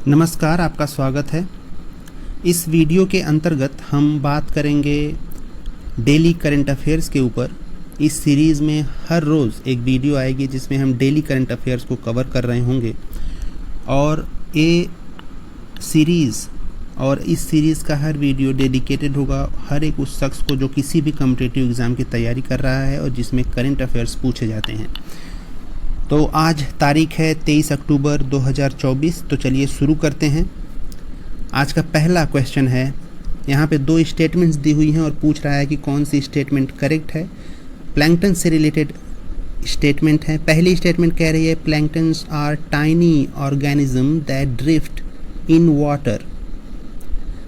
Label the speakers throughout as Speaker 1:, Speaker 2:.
Speaker 1: नमस्कार, आपका स्वागत है। इस वीडियो के अंतर्गत हम बात करेंगे डेली करंट अफेयर्स के ऊपर। इस सीरीज़ में हर रोज़ एक वीडियो आएगी जिसमें हम डेली करंट अफेयर्स को कवर कर रहे होंगे और इस सीरीज़ का हर वीडियो डेडिकेटेड होगा हर एक उस शख्स को जो किसी भी कॉम्पिटिटिव एग्ज़ाम की तैयारी कर रहा है और जिसमें करंट अफेयर्स पूछे जाते हैं। तो आज तारीख है 23 अक्टूबर 2024। तो चलिए शुरू करते हैं। आज का पहला क्वेश्चन है, यहाँ पे दो स्टेटमेंट्स दी हुई हैं और पूछ रहा है कि कौन सी स्टेटमेंट करेक्ट है। प्लैंकटन से रिलेटेड स्टेटमेंट है। पहली स्टेटमेंट कह रही है planktons are tiny organism that drift in water.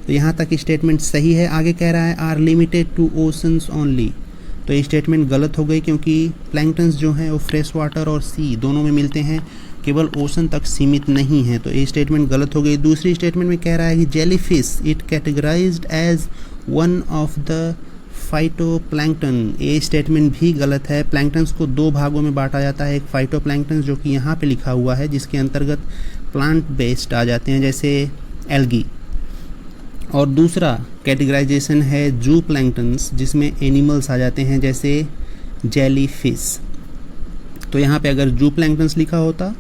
Speaker 1: तो यहाँ तक स्टेटमेंट सही है। आगे कह रहा है are limited to oceans only. तो ये स्टेटमेंट गलत हो गई क्योंकि प्लैंकटन्स जो हैं वो फ्रेश वाटर और सी दोनों में मिलते हैं, केवल ओशन तक सीमित नहीं है। तो ये स्टेटमेंट गलत हो गई। दूसरी स्टेटमेंट में कह रहा है कि jellyfish it categorised as one of the phytoplankton. ये स्टेटमेंट भी गलत है। प्लैंकटन्स को दो भागों में बांटा जाता है। एक फाइटोप्लैंक्टन जो कि यहाँ पे लिखा हुआ है, जिसके अंतर्गत प्लांट बेस्ड आ जाते हैं जैसे एल्गी, और दूसरा कैटेगराइजेशन है जू प्लैंक्टन्स जिसमें एनिमल्स आ जाते हैं जैसे जेलीफिश। तो यहाँ पे अगर जू प्लैंक्टन्स लिखा होता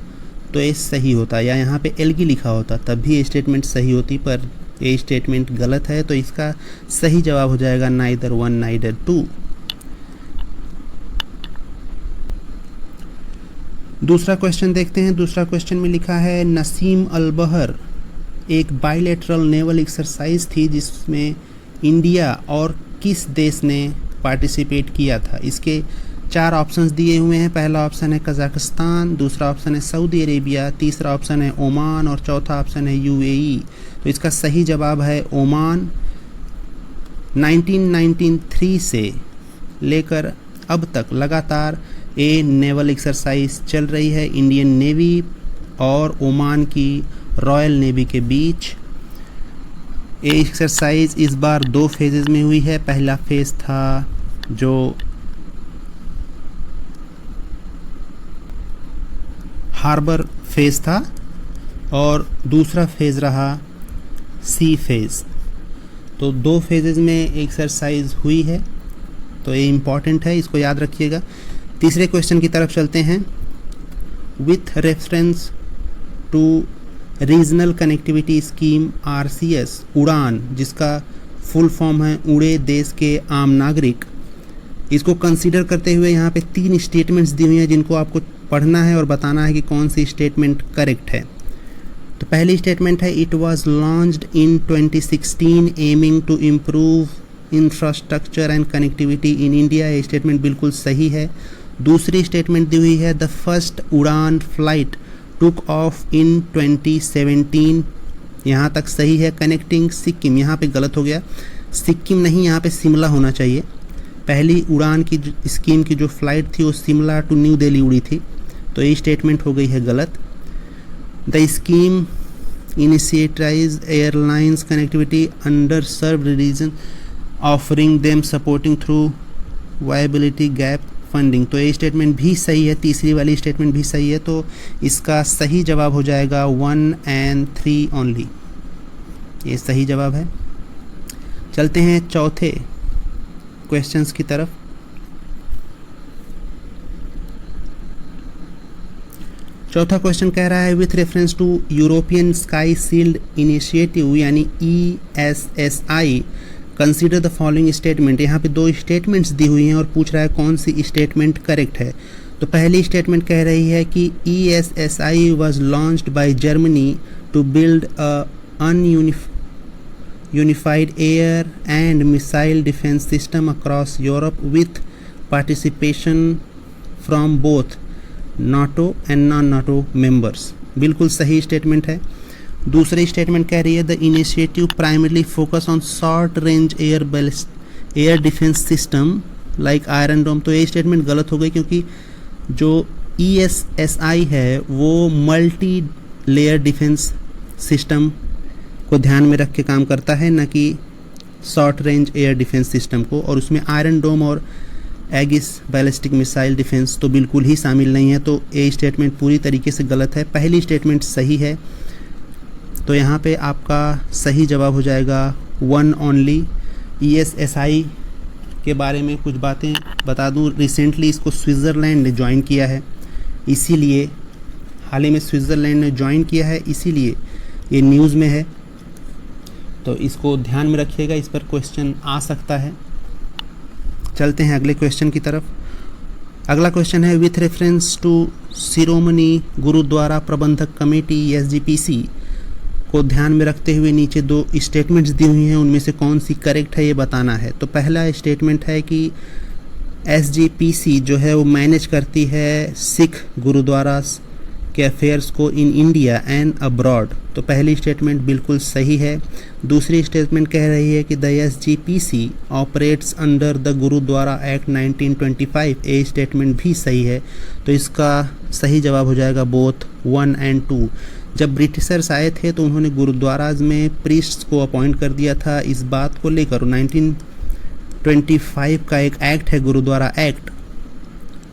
Speaker 1: तो ये सही होता, या यहाँ पे एल्गी लिखा होता तब भी ये स्टेटमेंट सही होती, पर ये स्टेटमेंट गलत है। तो इसका सही जवाब हो जाएगा नाइदर वन नाइदर टू। दूसरा क्वेश्चन देखते हैं। दूसरा क्वेश्चन में लिखा है नसीम अल बहर एक बायलैटरल नेवल एक्सरसाइज थी जिसमें इंडिया और किस देश ने पार्टिसिपेट किया था। इसके चार ऑप्शंस दिए हुए हैं। पहला ऑप्शन है कजाकिस्तान, दूसरा ऑप्शन है सऊदी अरेबिया, तीसरा ऑप्शन है ओमान और चौथा ऑप्शन है यूएई। तो इसका सही जवाब है ओमान। 1993 से लेकर अब तक लगातार ये नेवल एक्सरसाइज चल रही है इंडियन नेवी और ओमान की रॉयल नेवी के बीच। ये एक्सरसाइज इस बार दो फेजेस में हुई है। पहला फेज था जो हार्बर फेज था और दूसरा फेज रहा सी फेज। तो दो फेजेस में एक्सरसाइज हुई है, तो ये इम्पॉर्टेंट है, इसको याद रखिएगा। तीसरे क्वेश्चन की तरफ चलते हैं। With reference to regional connectivity scheme RCS Udan, जिसका फुल फॉर्म है उड़े देश के आम नागरिक, इसको कंसीडर करते हुए यहाँ पे तीन स्टेटमेंट्स दी हुई हैं जिनको आपको पढ़ना है और बताना है कि कौन सी स्टेटमेंट करेक्ट है। तो पहली स्टेटमेंट है it was launched in 2016 aiming to improve infrastructure and connectivity in India. ये स्टेटमेंट बिल्कुल सही है। दूसरी स्टेटमेंट दी हुई है the first Udan flight took off in 2017। यहाँ तक सही है। कनेक्टिंग सिक्किम, यहाँ पे गलत हो गया, सिक्किम नहीं, यहाँ पे शिमला होना चाहिए। पहली उड़ान की स्कीम की जो फ्लाइट थी वो शिमला टू न्यू दिल्ली उड़ी थी, तो ये स्टेटमेंट हो गई है गलत। The scheme incentivises airlines connectivity underserved region offering them supporting through viability gap funding. तो ये स्टेटमेंट भी सही है। तीसरी वाली स्टेटमेंट भी सही है। तो इसका सही जवाब हो जाएगा 1 and 3 ओनली। ये सही जवाब है। चलते हैं चौथे क्वेश्चंस की तरफ। चौथा क्वेश्चन कह रहा है with reference to European sky shield initiative यानी ESSI consider the following statement. यहाँ पे दो स्टेटमेंट्स दी हुई हैं और पूछ रहा है कौन सी स्टेटमेंट करेक्ट है। तो पहली स्टेटमेंट कह रही है कि ESSI was launched by Germany to build a unified air and missile defence system across Europe with participation from both NATO and non NATO members. बिल्कुल सही स्टेटमेंट है। दूसरी स्टेटमेंट कह रही है the initiative primarily focus on short range air defence system like Iron Dome. तो ये statement गलत हो गई क्योंकि जो ESSI है वो मल्टी लेयर डिफेंस सिस्टम को ध्यान में रख के काम करता है, न कि short range air defence system को। और उसमें आयरन डोम और एगिस बैलिस्टिक मिसाइल डिफेंस तो बिल्कुल ही शामिल नहीं है। तो ये स्टेटमेंट पूरी तरीके से गलत है। पहली स्टेटमेंट सही है। तो यहाँ पे आपका सही जवाब हो जाएगा वन ओनली। ESSI के बारे में कुछ बातें बता दूँ, रिसेंटली इसको स्विट्ज़रलैंड ने ज्वाइन किया है, इसीलिए हाल ही में स्विट्ज़रलैंड ने ज्वाइन किया है, इसीलिए ये न्यूज़ में है। तो इसको ध्यान में रखिएगा, इस पर क्वेश्चन आ सकता है। चलते हैं अगले क्वेश्चन की तरफ। अगला क्वेश्चन है विथ रेफरेंस टू शिरोमणि गुरुद्वारा प्रबंधक कमेटी SGPC को ध्यान में रखते हुए नीचे दो स्टेटमेंट्स दी हुई हैं, उनमें से कौन सी करेक्ट है ये बताना है। तो पहला स्टेटमेंट है कि SGPC जो है वो मैनेज करती है सिख गुरुद्वारा के अफेयर्स को इन इंडिया एंड अब्रॉड। तो पहली स्टेटमेंट बिल्कुल सही है। दूसरी स्टेटमेंट कह रही है कि the SGPC operates under the gurdwara act 1925। ये स्टेटमेंट भी सही है। तो इसका सही जवाब हो जाएगा बोथ 1 और 2। जब ब्रिटिशर्स आए थे तो उन्होंने गुरुद्वाराज में प्रीस्ट्स को अपॉइंट कर दिया था। इस बात को लेकर 1925 का एक एक्ट है, गुरुद्वारा एक्ट,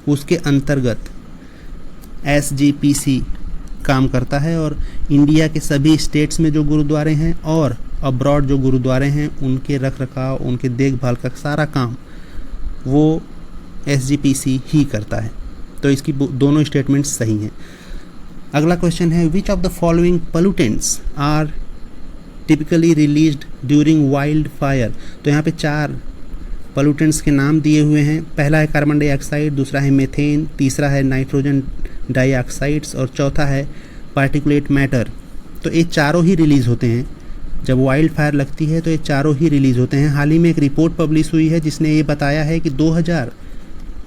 Speaker 1: उसके अंतर्गत SGPC काम करता है और इंडिया के सभी स्टेट्स में जो गुरुद्वारे हैं और अब्रॉड जो गुरुद्वारे हैं उनके रख रखाव, उनके देखभाल का सारा काम वो SGPC ही करता है। तो इसकी दोनों स्टेटमेंट्स सही हैं। अगला क्वेश्चन है which of the following pollutants are typically released during wild fire. तो यहाँ पे 4 पोल्यूटेंट्स के नाम दिए हुए हैं। पहला है कार्बन डाइऑक्साइड, दूसरा है मीथेन, तीसरा है नाइट्रोजन डाइऑक्साइड्स और चौथा है पार्टिकुलेट मैटर। तो ये चारों ही रिलीज़ होते हैं जब वाइल्ड फायर लगती है, तो ये चारों ही रिलीज़ होते हैं। हाल ही में एक रिपोर्ट पब्लिश हुई है जिसने ये बताया है कि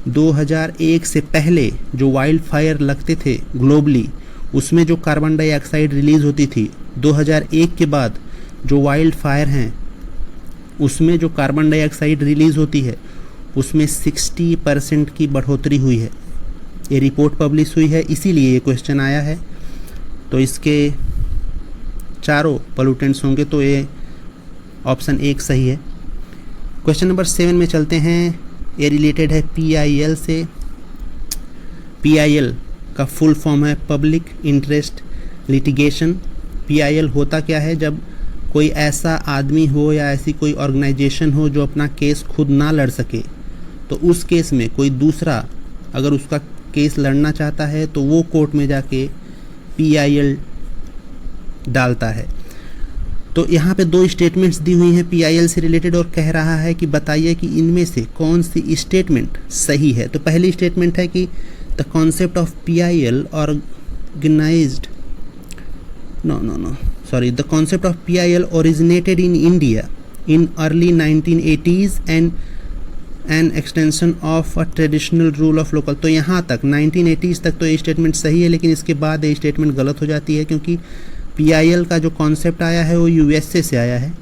Speaker 1: 2001 से पहले जो वाइल्ड फायर लगते थे ग्लोबली, उसमें जो कार्बन डाइऑक्साइड रिलीज़ होती थी, 2001 के बाद जो वाइल्ड फायर हैं उसमें जो कार्बन डाइऑक्साइड रिलीज़ होती है उसमें 60% की बढ़ोतरी हुई है। ये रिपोर्ट पब्लिश हुई है, इसीलिए ये क्वेश्चन आया है। तो इसके चारों पोल्यूटेंट्स होंगे, तो ये ऑप्शन 1 सही है। क्वेश्चन नंबर 7 में चलते हैं। ये रिलेटेड है PIL से। PIL का फुल फॉर्म है पब्लिक इंटरेस्ट लिटिगेशन। PIL होता क्या है, जब कोई ऐसा आदमी हो या ऐसी कोई ऑर्गेनाइजेशन हो जो अपना केस खुद ना लड़ सके, तो उस केस में कोई दूसरा अगर उसका केस लड़ना चाहता है तो वो कोर्ट में जाके PIL डालता है। तो यहाँ पे 2 स्टेटमेंट्स दी हुई हैं PIL से रिलेटेड और कह रहा है कि बताइए कि इनमें से कौन सी स्टेटमेंट सही है। तो पहली स्टेटमेंट है कि the concept of PIL organised the concept of PIL originated in India in early 1980s and an extension of a traditional rule of local। तो यहाँ तक 1980s तक तो ये स्टेटमेंट सही है, लेकिन इसके बाद ये स्टेटमेंट गलत हो जाती है क्योंकि PIL का जो कॉन्सेप्ट आया है वो USA से आया है।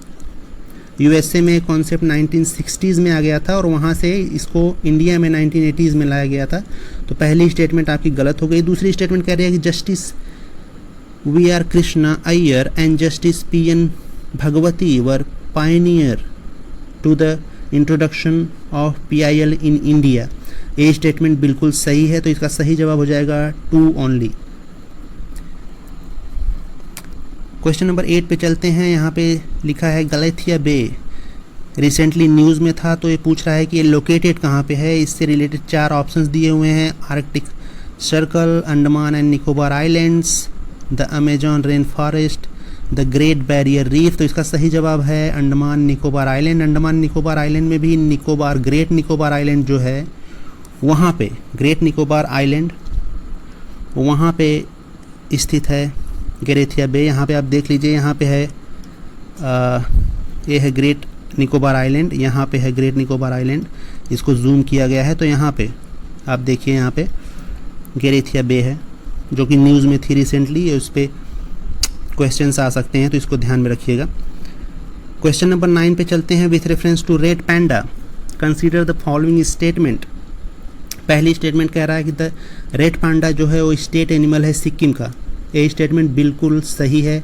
Speaker 1: USA में कॉन्सेप्ट 1960s में आ गया था और वहाँ से इसको इंडिया में 1980s में लाया गया था। तो पहली स्टेटमेंट आपकी गलत हो गई। दूसरी स्टेटमेंट कह रही है कि justice VR Krishna Iyer and Justice PN Bhagwati were pioneer to the introduction of PIL in India। ये स्टेटमेंट बिल्कुल सही है, तो इसका सही जवाब हो जाएगा 2 ओनली। क्वेश्चन नंबर 8 पे चलते हैं। यहाँ पे लिखा है गलेथिया बे, रिसेंटली न्यूज़ में था। तो ये पूछ रहा है कि ये लोकेटेड कहाँ पे है। इससे रिलेटेड 4 ऑप्शंस दिए हुए हैं। Arctic circle, Andaman and Nicobar islands, the Amazon rain forest, the great barrier reef. तो इसका सही जवाब है अंडमान निकोबार आइलैंड। अंडमान निकोबार आइलैंड में भी निकोबार, ग्रेट निकोबार आइलैंड जो है वहाँ पे, ग्रेट निकोबार आइलैंड वहाँ पे स्थित है गलेथिया बे। यहाँ पे आप देख लीजिए, यहाँ पे है ये है ग्रेट निकोबार आइलैंड, यहाँ पे है ग्रेट निकोबार आइलैंड। इसको जूम किया गया है तो यहाँ पे आप देखिए, यहाँ पे गलेथिया बे है जो कि न्यूज़ में थी रिसेंटली। उस पर क्वेश्चंस आ सकते हैं, तो इसको ध्यान में रखिएगा। क्वेश्चन नंबर 9 पे चलते हैं। With reference to red panda consider the following statement. पहली स्टेटमेंट कह रहा है कि द रेड पांडा जो है वो स्टेट एनिमल है सिक्किम का। ये स्टेटमेंट बिल्कुल सही है।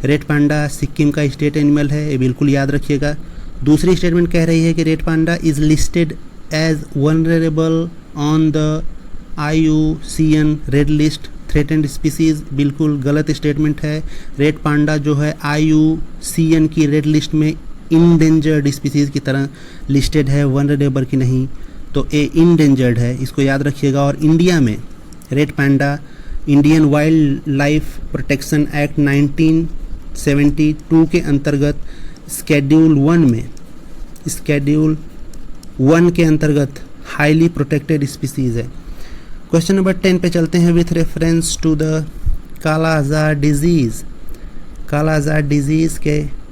Speaker 1: रेड पांडा सिक्किम का स्टेट एनिमल है, ये बिल्कुल याद रखिएगा। दूसरी स्टेटमेंट कह रही है कि red panda is listed as vulnerable on the IUCN red list threatened species, बिल्कुल गलत स्टेटमेंट है। रेड पांडा जो है IUCN की रेड लिस्ट में इंडेंजर्ड स्पीसीज की तरह लिस्टेड है, वनरेबल की नहीं, तो ए इंडेंजर्ड है, इसको याद रखिएगा। और इंडिया में red panda Indian wild life protection act 1972 के अंतर्गत स्केड्यूल 1 के अंतर्गत हाईली प्रोटेक्टेड स्पीसीज है। क्वेश्चन नंबर 10 पे चलते हैं। विथ रेफरेंस टू द काला आजार डिजीज़, काला आजार डिजीज़ के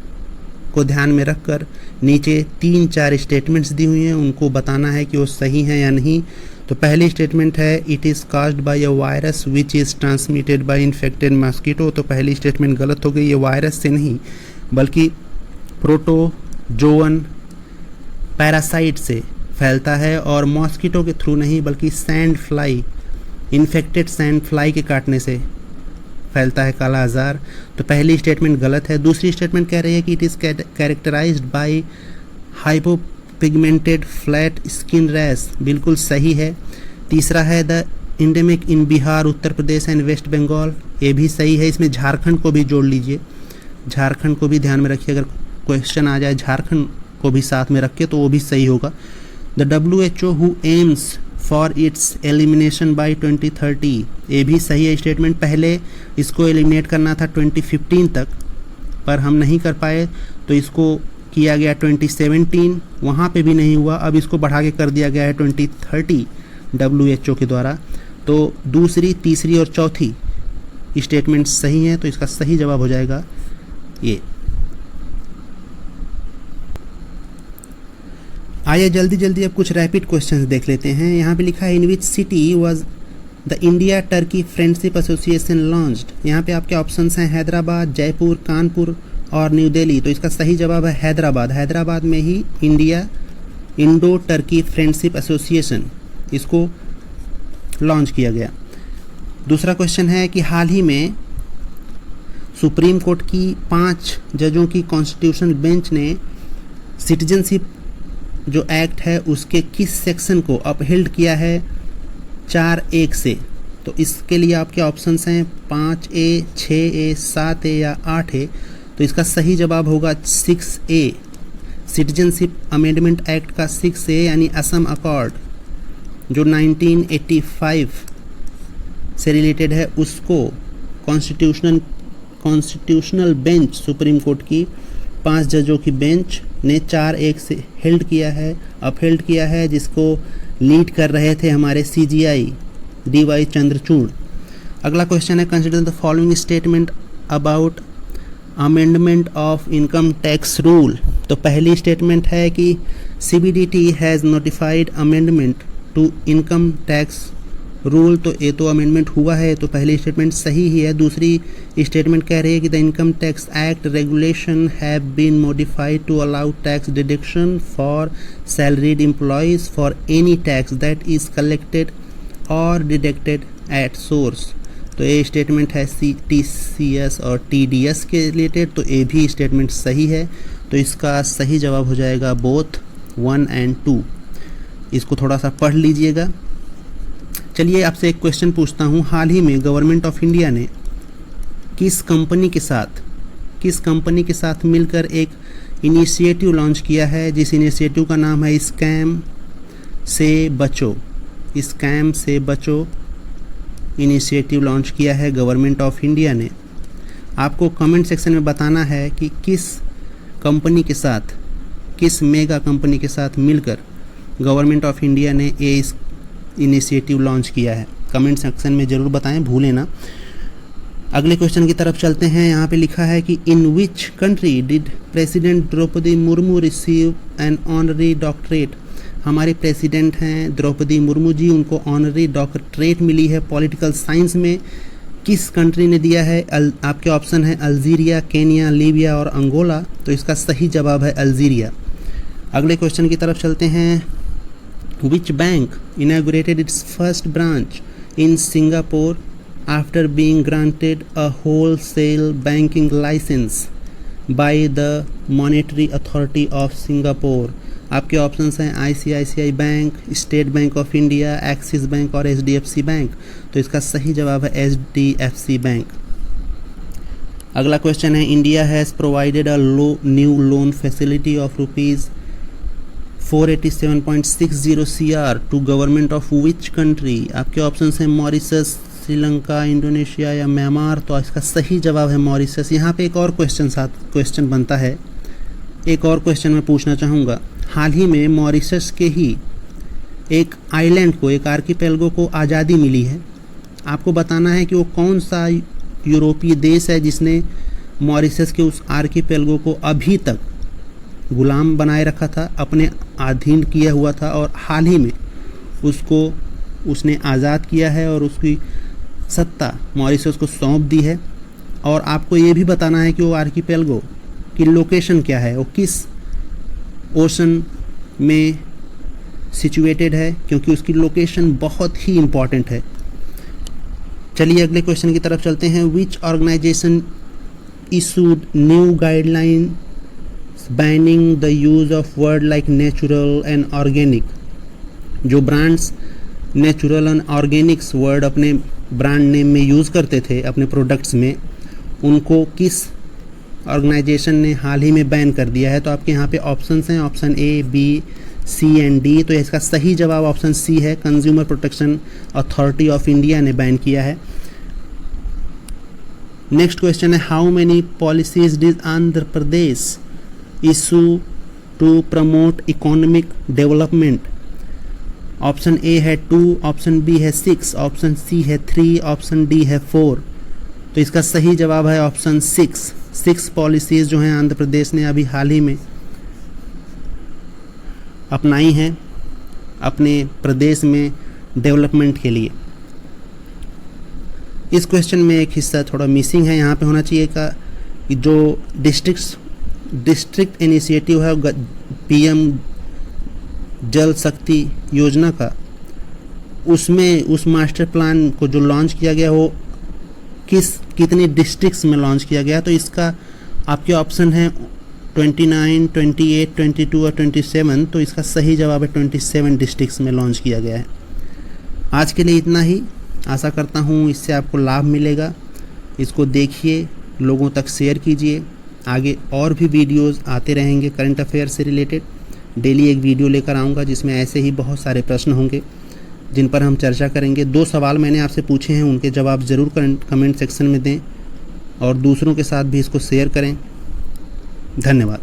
Speaker 1: को ध्यान में रखकर नीचे 3-4 स्टेटमेंट्स दी हुई हैं, उनको बताना है कि वो सही हैं या नहीं। तो पहली स्टेटमेंट है it is caused by a virus which is transmitted by infected mosquito. तो पहली स्टेटमेंट गलत हो गई, ये वायरस से नहीं बल्कि प्रोटोजोअन पैरासाइट से फैलता है, और मॉस्किटो के थ्रू नहीं बल्कि sand fly, infected sand fly के काटने से फैलता है काला आजार। तो पहली स्टेटमेंट गलत है। दूसरी स्टेटमेंट कह रही है कि it is characterised by hypopigmented flat skin rash, बिल्कुल सही है। तीसरा है the endemic in Bihar, Uttar Pradesh and West Bengal, ये भी सही है। इसमें झारखंड को भी जोड़ लीजिए, झारखंड को भी ध्यान में रखिए, अगर क्वेश्चन आ जाए झारखंड को भी साथ में रख के तो वो भी सही होगा। The WHO who AIIMS for its elimination by 2030, ये भी सही है स्टेटमेंट। पहले इसको एलिमिनेट करना था 2015 तक, पर हम नहीं कर पाए तो इसको किया गया 2017, वहाँ पे भी नहीं हुआ, अब इसको बढ़ा के कर दिया गया है 2030 WHO के द्वारा। तो दूसरी, तीसरी और चौथी स्टेटमेंट सही हैं, तो इसका सही जवाब हो जाएगा ये। आइए जल्दी जल्दी अब कुछ रैपिड क्वेश्चंस देख लेते हैं। यहाँ पे लिखा है in which city was the India Turkey friendship association launched. यहाँ पे आपके ऑप्शंस हैं हैदराबाद, जयपुर, कानपुर और न्यू दिल्ली। तो इसका सही जवाब है हैदराबाद। हैदराबाद में ही इंडो टर्की फ्रेंडशिप एसोसिएशन इसको लॉन्च किया गया। दूसरा क्वेश्चन है कि हाल ही में सुप्रीम कोर्ट की 5 जजों की कॉन्स्टिट्यूशनल बेंच ने सिटीजनशिप जो एक्ट है उसके किस सेक्शन को अपहिल्ड किया है 4(1) से। तो इसके लिए आपके ऑप्शंस हैं 5A, 6A, 7A या 8A। तो इसका सही जवाब होगा 6A, सिटीजनशिप अमेंडमेंट एक्ट का 6A यानी असम अकॉर्ड जो 1985 से रिलेटेड है, उसको कॉन्स्टिट्यूशनल बेंच सुप्रीम कोर्ट की 5 जजों की बेंच ने 4(1) से हेल्ड किया है, अपहेल्ड किया है, जिसको लीड कर रहे थे हमारे CGI DY चंद्रचूड़। अगला क्वेश्चन है consider the following statement about amendment of income tax rule. तो पहली स्टेटमेंट है कि CBDT has notified amendment to income tax rule. तो ये तो अमेंडमेंट हुआ है, तो पहली स्टेटमेंट सही ही है। दूसरी स्टेटमेंट कह रही है कि the income tax act regulation have been modified to allow tax deduction for salaried employees for any tax that is collected और डिडक्टेड एट सोर्स। तो ये स्टेटमेंट है TCS और TDS के रिलेटेड, तो ये भी स्टेटमेंट सही है। तो इसका सही जवाब हो जाएगा बोथ 1 और 2। इसको थोड़ा सा पढ़ लीजिएगा। चलिए आपसे एक क्वेश्चन पूछता हूँ। हाल ही में गवर्नमेंट ऑफ इंडिया ने किस कंपनी के साथ मिलकर एक इनिशिएटिव लॉन्च किया है, जिस इनिशिएटिव का नाम है स्कैम से बचो इनिशिएटिव लॉन्च किया है गवर्नमेंट ऑफ इंडिया ने। आपको कमेंट सेक्शन में बताना है कि किस मेगा कंपनी के साथ मिलकर गवर्नमेंट ऑफ इंडिया ने ये इनिशिएटिव लॉन्च किया है। कमेंट सेक्शन में ज़रूर बताएं, भूलें ना। अगले क्वेश्चन की तरफ चलते हैं। यहाँ पे लिखा है कि in which country did president Droupadi Murmu receive an honorary doctorate. हमारे प्रेसिडेंट हैं द्रौपदी मुर्मू जी, उनको ऑनरी डॉक्टरेट मिली है पॉलिटिकल साइंस में। किस कंट्री ने दिया है? आपके ऑप्शन है अल्जीरिया, केनिया, लीबिया और अंगोला। तो इसका सही जवाब है अल्जीरिया। अगले क्वेश्चन की तरफ चलते हैं। Which bank inaugurated its first branch in Singapore after being granted a wholesale banking license by the Monetary Authority of Singapore? आपके ऑप्शंस हैं ICICI bank, State Bank of India, Axis bank और HDFC bank. तो इसका सही जवाब है HDFC bank. अगला question है, India has provided a new loan facility of rupees 487.60 CR to government of which country. आपके ऑप्शंस हैं मॉरिशस, श्रीलंका, इंडोनेशिया या म्यांमार। तो इसका सही जवाब है मॉरिशस। यहाँ पे एक और क्वेश्चन बनता है, एक और क्वेश्चन मैं पूछना चाहूँगा। हाल ही में मॉरिशस के ही एक आइलैंड को, एक आर्किपेलगो को आज़ादी मिली है। आपको बताना है कि वो कौन सा यूरोपीय देश है जिसने मॉरिशस के उस आर्किपेलगो को अभी तक गुलाम बनाए रखा था, अपने अधीन किया हुआ था, और हाल ही में उसने आज़ाद किया है और उसकी सत्ता मॉरिशस को सौंप दी है। और आपको ये भी बताना है कि वो आर्किपेलगो की लोकेशन क्या है, वो किस ओशन में सिचुएटेड है, क्योंकि उसकी लोकेशन बहुत ही इम्पॉर्टेंट है। चलिए अगले क्वेश्चन की तरफ चलते हैं। Which organisation issued new guideline banning the use of word like natural and organic. जो brands natural and organics word अपने ब्रांड नेम में यूज़ करते थे अपने प्रोडक्ट्स में, उनको किस ऑर्गेनाइजेशन ने हाल ही में बैन कर दिया है। तो आपके यहाँ पे ऑप्शंस हैं, option A, B, C and D। तो इसका सही जवाब ऑप्शन C है, consumer protection authority of India ने बैन किया है। नेक्स्ट क्वेश्चन है, how many policies did Andhra Pradesh issue to promote economic development. Option A है 2, ऑप्शन B है 6, ऑप्शन C है 3, ऑप्शन D है 4। तो इसका सही जवाब है ऑप्शन 6 पॉलिसीज़ जो हैं आंध्र प्रदेश ने अभी हाल ही में अपनाई हैं अपने प्रदेश में डेवलपमेंट के लिए। इस क्वेश्चन में एक हिस्सा थोड़ा मिसिंग है, यहाँ पे होना चाहिए कि जो डिस्ट्रिक्ट इनिशिएटिव है PM जल शक्ति योजना का, उसमें उस मास्टर प्लान को जो लॉन्च किया गया वो कितनी डिस्ट्रिक्ट्स में लॉन्च किया गया। तो इसका आपके ऑप्शन है 29, 28, 22 और 27। तो इसका सही जवाब है 27 डिस्ट्रिक्ट्स में लॉन्च किया गया है। आज के लिए इतना ही। आशा करता हूँ इससे आपको लाभ मिलेगा। इसको देखिए, लोगों तक शेयर कीजिए। आगे और भी वीडियोस आते रहेंगे करंट अफेयर से रिलेटेड। डेली एक वीडियो लेकर आऊँगा जिसमें ऐसे ही बहुत सारे प्रश्न होंगे जिन पर हम चर्चा करेंगे। 2 सवाल मैंने आपसे पूछे हैं, उनके जवाब ज़रूर कमेंट सेक्शन में दें और दूसरों के साथ भी इसको शेयर करें। धन्यवाद।